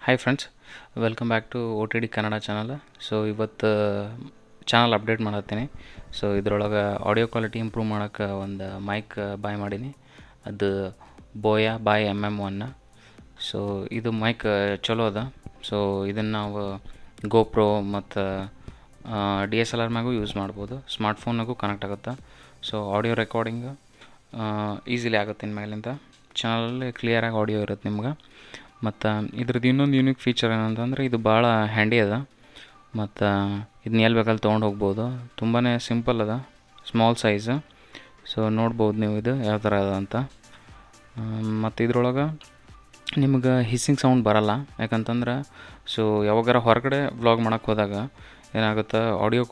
Hi friends, welcome back to O T D Kannada channel. So ಇವತ್ತು channel update ಮಾಡತ್ತೀನಿ. ಸೊ ಇದ್ರೊಳಗೆ ಆಡಿಯೋ ಕ್ವಾಲಿಟಿ ಇಂಪ್ರೂವ್ ಮಾಡೋಕ್ಕೆ ಒಂದು ಮೈಕ್ ಬಾಯ್ ಮಾಡೀನಿ. ಅದು ಬೋಯಾ BY-MM1. ಸೊ ಇದು ಮೈಕ್ ಚಲೋ ಅದ. ಸೊ ಇದನ್ನು ನಾವು ಗೋಪ್ರೋ ಮತ್ತು DSLR ಮ್ಯಾಗೂ ಯೂಸ್ ಮಾಡ್ಬೋದು. ಸ್ಮಾರ್ಟ್ಫೋನ್ನಾಗೂ ಕನೆಕ್ಟ್ ಆಗುತ್ತೆ. ಸೊ ಆಡಿಯೋ ರೆಕಾರ್ಡಿಂಗ್ ಈಸಿಲಿ ಆಗುತ್ತೆ ಇನ್ಮೇಲಿಂದ. ಚಾನಲಲ್ಲಿ ಕ್ಲಿಯರಾಗಿ ಆಡಿಯೋ ಇರುತ್ತೆ ನಿಮ್ಗೆ. ಮತ್ತು ಇದ್ರದ್ದು ಇನ್ನೊಂದು ಯೂನಿಕ್ ಫೀಚರ್ ಏನಂತಂದರೆ ಇದು ಭಾಳ ಹ್ಯಾಂಡಿ ಅದ. ಮತ್ತು ಇದನ್ನ ಎಲ್ಲಿ ಬೇಕಲ್ಲಿ ತೊಗೊಂಡು ಹೋಗ್ಬೋದು. ತುಂಬಾ ಸಿಂಪಲ್ ಅದ, ಸ್ಮಾಲ್ ಸೈಜ್. ಸೊ ನೋಡ್ಬೋದು ನೀವು ಇದು ಯಾವ ಥರ ಅದ ಅಂತ. ಮತ್ತು ಇದ್ರೊಳಗೆ ನಿಮ್ಗೆ ಹಿಸ್ಸಿಂಗ್ ಸೌಂಡ್ ಬರಲ್ಲ. ಯಾಕಂತಂದ್ರೆ ಸೊ ಯಾವಾಗಾರ ಹೊರಗಡೆ ವ್ಲಾಗ್ ಮಾಡೋಕ್ಕೆ ಹೋದಾಗ ಏನಾಗುತ್ತೆ, ಆಡಿಯೋ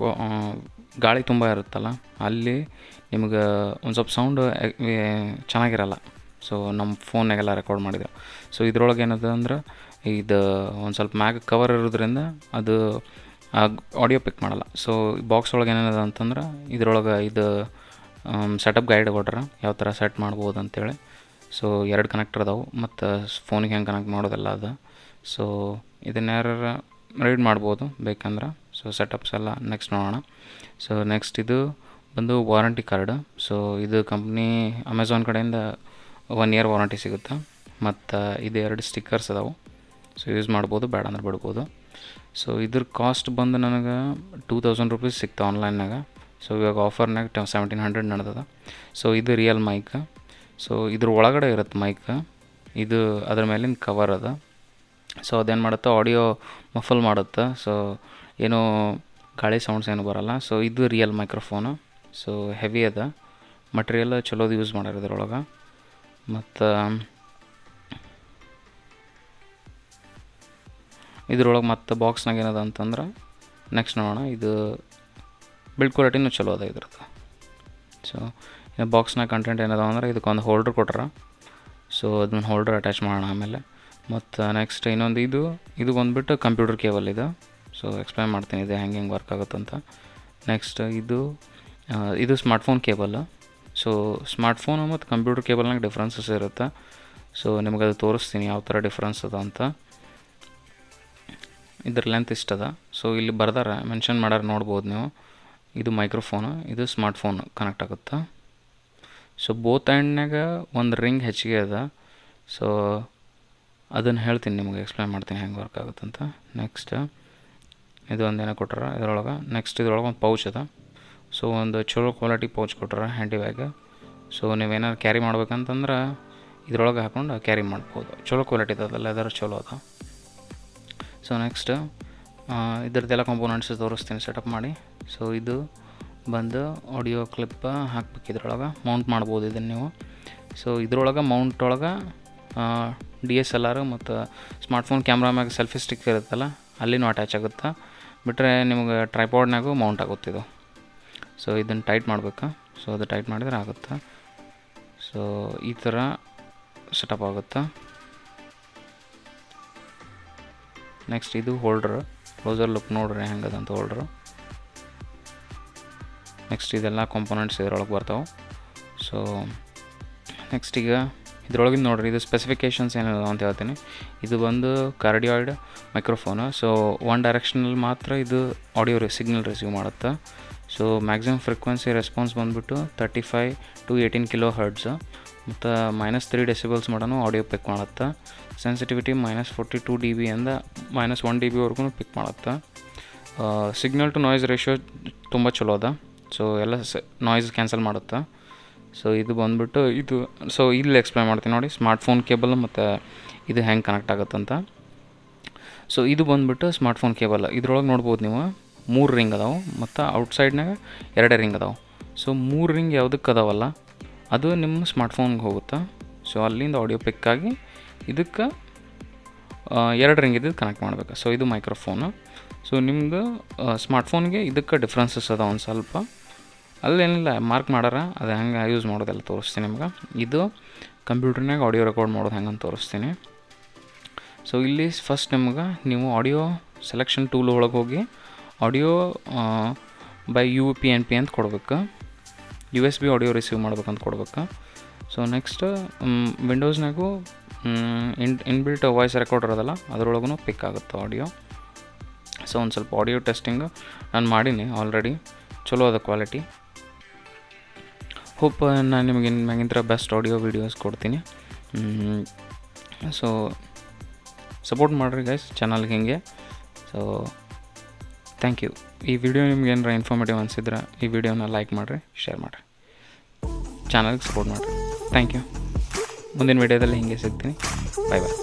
ಗಾಳಿ ತುಂಬ ಇರುತ್ತಲ್ಲ, ಅಲ್ಲಿ ನಿಮ್ಗೆ ಒಂದು ಸ್ವಲ್ಪ ಸೌಂಡ್ ಚೆನ್ನಾಗಿರಲ್ಲ. ಸೊ ನಮ್ಮ ಫೋನ್ನಾಗೆಲ್ಲ ರೆಕಾರ್ಡ್ ಮಾಡಿದೆ. ಸೊ ಇದ್ರೊಳಗೆ ಏನದ ಅಂದ್ರೆ ಇದು ಒಂದು ಸ್ವಲ್ಪ ಮ್ಯಾಗ್ ಕವರ್ ಇರೋದ್ರಿಂದ ಅದು ಆಡಿಯೋ ಪಿಕ್ ಮಾಡಲ್ಲ. ಸೊ ಬಾಕ್ಸ್ ಒಳಗೆ ಏನೇನದ ಅಂತಂದ್ರೆ ಇದ್ರೊಳಗೆ ಇದು ಸೆಟಪ್ ಗೈಡ್ ಕೊಟ್ರೆ ಯಾವ ಥರ ಸೆಟ್ ಮಾಡ್ಬೋದು ಅಂತೇಳಿ. ಸೊ 2 ಕನೆಕ್ಟರ್ ಅದಾವೆ ಮತ್ತು ಫೋನಿಗೆ ಹೆಂಗೆ ಕನೆಕ್ಟ್ ಮಾಡೋದೆಲ್ಲ ಅದ. ಸೊ ಇದನ್ನ ಯಾರು ರೀಡ್ ಮಾಡ್ಬೋದು ಬೇಕಂದ್ರೆ. ಸೊ ಸೆಟಪ್ಸ್ ಎಲ್ಲ ನೆಕ್ಸ್ಟ್ ನೋಡೋಣ. ಸೊ ನೆಕ್ಸ್ಟ್ ಇದು ಬಂದು ವಾರಂಟಿ ಕಾರ್ಡ್. ಸೊ ಇದು ಕಂಪ್ನಿ ಅಮೆಝಾನ್ ಕಡೆಯಿಂದ 1 ಇಯರ್ ವಾರಂಟಿ ಸಿಗುತ್ತೆ. ಮತ್ತು ಇದು 2 ಸ್ಟಿಕ್ಕರ್ಸ್ ಅದಾವೆ. ಸೊ ಯೂಸ್ ಮಾಡ್ಬೋದು, ಬೇಡ ಅಂದ್ರೆ ಬಿಡ್ಬೋದು. ಸೊ ಇದ್ರ ಕಾಸ್ಟ್ ಬಂದು ನನಗೆ 2000 ರೂಪೀಸ್ ಸಿಕ್ತು ಆನ್ಲೈನ್ನಾಗ. ಸೊ ಇವಾಗ ಆಫರ್ನಾಗ 1700 ನಡೆದದ. ಸೊ ಇದು ರಿಯಲ್ ಮೈಕ್. ಸೊ ಇದ್ರ ಒಳಗಡೆ ಇರುತ್ತೆ ಮೈಕ್. ಇದು ಅದ್ರ ಮೇಲಿನ ಕವರ್ ಅದ. ಸೊ ಅದೇನು ಮಾಡುತ್ತೆ, ಆಡಿಯೋ ಮಫಲ್ ಮಾಡುತ್ತೆ. ಸೊ ಏನೂ ಗಾಳಿ ಸೌಂಡ್ಸ್ ಏನು ಬರೋಲ್ಲ. ಸೊ ಇದು ರಿಯಲ್ ಮೈಕ್ರೋಫೋನು. ಸೊ ಹೆವಿ ಅದ, ಮಟೀರಿಯಲ್ ಚಲೋದು ಯೂಸ್ ಮಾಡ್ಯಾರ ಇದ್ರೊಳಗೆ. ಮತ್ತು ಇದ್ರೊಳಗೆ ಮತ್ತು ಬಾಕ್ಸ್ನಾಗ ಏನದ ಅಂತಂದ್ರೆ ನೆಕ್ಸ್ಟ್ ನೋಡೋಣ. ಇದು ಬಿಲ್ಡ್ ಕ್ವಾಲಿಟಿನೂ ಚಲೋ ಅದ ಇದ್ರದ್ದು. ಸೊ ಬಾಕ್ಸ್ನಾಗ ಕಂಟೆಂಟ್ ಏನದ ಅಂದ್ರೆ ಇದಕ್ಕೊಂದು ಹೋಲ್ಡ್ರ್ ಕೊಟ್ರ. ಸೊ ಅದನ್ನ ಹೋಲ್ಡ್ರ್ ಅಟ್ಯಾಚ್ ಮಾಡೋಣ ಆಮೇಲೆ. ಮತ್ತು ನೆಕ್ಸ್ಟ್ ಇನ್ನೊಂದು ಇದು ಬಂದುಬಿಟ್ಟು ಕಂಪ್ಯೂಟರ್ ಕೇಬಲ್ ಇದೆ. ಸೊ ಎಕ್ಸ್ಪ್ಲೈನ್ ಮಾಡ್ತೀನಿ ಇದು ಹೆಂಗೆ ವರ್ಕ್ ಆಗುತ್ತಂತ. ನೆಕ್ಸ್ಟ್ ಇದು ಸ್ಮಾರ್ಟ್ಫೋನ್ ಕೇಬಲ್. ಸೊ ಸ್ಮಾರ್ಟ್ಫೋನು ಮತ್ತು ಕಂಪ್ಯೂಟರ್ ಕೇಬಲ್ನಾಗ ಡಿಫ್ರೆನ್ಸಸ್ ಇರುತ್ತೆ. ಸೊ ನಿಮಗೆ ಅದು ತೋರಿಸ್ತೀನಿ ಯಾವ ಥರ ಡಿಫ್ರೆನ್ಸ್ ಅದ ಅಂತ. ಇದ್ರ ಲೆಂತ್ ಇಷ್ಟದ. ಸೊ ಇಲ್ಲಿ ಬರ್ದಾರ, ಮೆನ್ಷನ್ ಮಾಡ್ಯಾರ, ನೋಡ್ಬೋದು ನೀವು. ಇದು ಮೈಕ್ರೋಫೋನು, ಇದು ಸ್ಮಾರ್ಟ್ಫೋನ್ ಕನೆಕ್ಟ್ ಆಗುತ್ತೆ. ಸೊ ಬೋತ್ ಎಂಡ್ನಾಗ ಒಂದು ರಿಂಗ್ ಹೆಚ್ಚಿಗೆ ಅದ. ಸೊ ಅದನ್ನು ಹೇಳ್ತೀನಿ ನಿಮಗೆ, ಎಕ್ಸ್ಪ್ಲೈನ್ ಮಾಡ್ತೀನಿ ಹೆಂಗೆ ವರ್ಕ್ ಆಗುತ್ತಂತ. ನೆಕ್ಸ್ಟ್ ಇದು ಒಂದೇನೋ ಕೊಟ್ಟಾರ ಇದ್ರೊಳಗೆ. ನೆಕ್ಸ್ಟ್ ಇದ್ರೊಳಗೆ ಒಂದು ಪೌಚ್ ಅದ. ಸೊ ಒಂದು ಚಲೋ ಕ್ವಾಲಿಟಿ ಪೌಚ್ ಕೊಟ್ಟಾರ, ಹ್ಯಾಂಡಿ ಬ್ಯಾಗ್. ಸೊ ನೀವೇನಾದ್ರು ಕ್ಯಾರಿ ಮಾಡ್ಬೇಕಂತಂದ್ರೆ ಇದ್ರೊಳಗೆ ಹಾಕೊಂಡು ಕ್ಯಾರಿ ಮಾಡ್ಬೋದು. ಚಲೋ ಕ್ವಾಲಿಟಿ ಅದ, ಲೆದರ್ ಚಲೋ ಅದ. ಸೊ ನೆಕ್ಸ್ಟ್ ಇದ್ರದ್ದೆಲ್ಲ ಕಾಂಪೋನೆಂಟ್ಸ್ ತೋರಿಸ್ತೀನಿ ಸೆಟಪ್ ಮಾಡಿ. ಸೊ ಇದು ಬಂದು ಆಡಿಯೋ ಕ್ಲಿಪ್ ಹಾಕ್ಬೇಕು ಇದ್ರೊಳಗೆ, ಮೌಂಟ್ ಮಾಡ್ಬೋದು ಇದನ್ನು ನೀವು. ಸೊ ಇದ್ರೊಳಗೆ ಮೌಂಟ್ ಒಳಗೆ DSLR ಮತ್ತು ಸ್ಮಾರ್ಟ್ಫೋನ್ ಕ್ಯಾಮ್ರಾ ಮ್ಯಾಗ ಸೆಲ್ಫಿ ಸ್ಟಿಕ್ ಇರುತ್ತಲ್ಲ, ಅಲ್ಲಿನೂ ಅಟ್ಯಾಚ್ ಆಗುತ್ತೆ. ಬಿಟ್ಟರೆ ನಿಮಗೆ ಟ್ರೈಪಾಡ್ನಾಗೂ ಮೌಂಟ್ ಆಗುತ್ತೆ ಇದು. ಸೊ ಇದನ್ನು ಟೈಟ್ ಮಾಡಬೇಕು. ಸೊ ಅದು ಟೈಟ್ ಮಾಡಿದರೆ ಆಗುತ್ತೆ. ಸೊ ಈ ಥರ ಸೆಟಪ್ ಆಗುತ್ತೆ. ನೆಕ್ಸ್ಟ್ ಇದು ಹೋಲ್ಡ್ರ್. ಕ್ಲೋಸರ್ ಲುಕ್ ನೋಡ್ರಿ ಹೆಂಗದಂತ ಹೋಲ್ಡ್ರು. ನೆಕ್ಸ್ಟ್ ಇದೆಲ್ಲ ಕಾಂಪೋನೆಂಟ್ಸ್ ಇದರೊಳಗೆ ಬರ್ತಾವೆ. ಸೊ ನೆಕ್ಸ್ಟ್ ಈಗ ಇದ್ರೊಳಗಿಂದ ನೋಡ್ರಿ, ಇದು ಸ್ಪೆಸಿಫಿಕೇಷನ್ಸ್ ಏನಿದೆ ಅಂತ ಹೇಳ್ತೀನಿ. ಇದು ಬಂದು ಕಾರ್ಡಿಯಾಯ್ಡ್ ಮೈಕ್ರೋಫೋನು. ಸೊ ಒನ್ ಡೈರೆಕ್ಷನಲ್ಲಿ ಮಾತ್ರ ಇದು ಆಡಿಯೋ ಸಿಗ್ನಲ್ ರಿಸೀವ್ ಮಾಡುತ್ತೆ. ಸೊ ಮ್ಯಾಕ್ಸಿಮಮ್ ಫ್ರೀಕ್ವೆನ್ಸಿ ರೆಸ್ಪಾನ್ಸ್ ಬಂದುಬಿಟ್ಟು 35 to 18 kHz ಮತ್ತು -3 decibels ಮಾಡೋನು ಆಡಿಯೋ ಪಿಕ್ ಮಾಡುತ್ತೆ. ಸೆನ್ಸಿಟಿವಿಟಿ -42 dB ಇಂದ -1 dB ವರೆಗೂ ಪಿಕ್ ಮಾಡುತ್ತೆ. ಸಿಗ್ನಲ್ ಟು ನಾಯ್ಸ್ ರೇಷಿಯೋ ತುಂಬ ಚಲೋ ಅದ. ಸೊ ಎಲ್ಲ ನಾಯ್ಸ್ ಕ್ಯಾನ್ಸಲ್ ಮಾಡುತ್ತೆ. ಸೊ ಇದು ಬಂದುಬಿಟ್ಟು ಇದು. ಸೊ ಇಲ್ಲಿ ಎಕ್ಸ್ಪ್ಲೈನ್ ಮಾಡ್ತೀನಿ ನೋಡಿ, ಸ್ಮಾರ್ಟ್ಫೋನ್ ಕೇಬಲ್ ಮತ್ತು ಇದು ಹೆಂಗೆ ಕನೆಕ್ಟ್ ಆಗುತ್ತಂತ. ಸೊ ಇದು ಬಂದುಬಿಟ್ಟು ಸ್ಮಾರ್ಟ್ಫೋನ್ ಕೇಬಲ್. ಇದ್ರೊಳಗೆ ನೋಡ್ಬೋದು ನೀವು 3 ರಿಂಗ್ ಅದಾವೆ ಮತ್ತು ಔಟ್ಸೈಡ್ನಾಗ 2 ರಿಂಗ್ ಅದಾವೆ. ಸೊ 3 ರಿಂಗ್ ಯಾವುದಕ್ಕೆ ಅದಾವಲ್ಲ ಅದು ನಿಮ್ಮ ಸ್ಮಾರ್ಟ್ಫೋನ್ಗೆ ಹೋಗುತ್ತೆ. ಸೊ ಅಲ್ಲಿಂದ ಆಡಿಯೋ ಪಿಕ್ಕಾಗಿ ಇದಕ್ಕೆ 2 ರಿಂಗ್ ಇದ್ದು ಕನೆಕ್ಟ್ ಮಾಡಬೇಕು. ಸೊ ಇದು ಮೈಕ್ರೋಫೋನು. ಸೊ ನಿಮ್ದು ಸ್ಮಾರ್ಟ್ಫೋನ್ಗೆ ಇದಕ್ಕೆ ಡಿಫ್ರೆನ್ಸಸ್ ಅದ ಒಂದು ಸ್ವಲ್ಪ. ಅಲ್ಲೇನಿಲ್ಲ ಮಾರ್ಕ್ ಮಾಡಾರ, ಅದು ಹೆಂಗೆ ಯೂಸ್ ಮಾಡೋದೆಲ್ಲ ತೋರಿಸ್ತೀನಿ ನಿಮ್ಗೆ. ಇದು ಕಂಪ್ಯೂಟರ್ನಾಗ ಆಡಿಯೋ ರೆಕಾರ್ಡ್ ಮಾಡೋದು ಹೆಂಗಂತ ತೋರಿಸ್ತೀನಿ. ಸೊ ಇಲ್ಲಿ ಫಸ್ಟ್ ನಿಮ್ಗೆ ನೀವು ಆಡಿಯೋ ಸೆಲೆಕ್ಷನ್ ಟೂಲ್ ಒಳಗೆ ಹೋಗಿ ಆಡಿಯೋ ಬೈ UPnP ಅಂತ ಕೊಡ್ಬೇಕು. USB ಆಡಿಯೋ ರಿಸೀವ್ ಮಾಡ್ಬೇಕಂತ ಕೊಡ್ಬೇಕು. ಸೊ ನೆಕ್ಸ್ಟ್ ವಿಂಡೋಸ್ನಾಗೂ ಇನ್ಬಿಲ್ಟ್ ವಾಯ್ಸ್ ರೆಕಾರ್ಡ್ ಇರೋದಲ್ಲ ಅದರೊಳಗೂ ಪಿಕ್ ಆಗುತ್ತೆ ಆಡಿಯೋ. ಸೊ ಒಂದು ಸ್ವಲ್ಪ ಆಡಿಯೋ ಟೆಸ್ಟಿಂಗು ನಾನು ಮಾಡೀನಿ ಆಲ್ರೆಡಿ, ಚಲೋ ಅದ ಕ್ವಾಲಿಟಿ. ಹೋಪ್ ನಾನು ನಿಮಗೆ ಮ್ಯಾಗಿಂತ್ರ ಬೆಸ್ಟ್ ಆಡಿಯೋ ವೀಡಿಯೋಸ್ ಕೊಡ್ತೀನಿ. ಸೊ ಸಪೋರ್ಟ್ ಮಾಡಿರಿ ಗೈಸ್ ಚಾನಲ್ಗೆ ಹಿಂಗೆ. So thank you. ಈ ವಿಡಿಯೋ ನಿಮ್ಗೆ ಏನಾರ ಇನ್ಫಾರ್ಮೇಟಿವ್ ಅನಿಸಿದ್ರೆ ಈ ವಿಡಿಯೋನ ಲೈಕ್ ಮಾಡಿರಿ, ಶೇರ್ ಮಾಡಿರಿ, ಚಾನಲ್ಗೆ ಸಪೋರ್ಟ್ ಮಾಡಿರಿ. Thank you. ಮುಂದಿನ ವಿಡಿಯೋದಲ್ಲಿ ಹಿಂಗೆ ಸಿಗ್ತೀನಿ. ಬಾಯ್ ಬಾಯ್.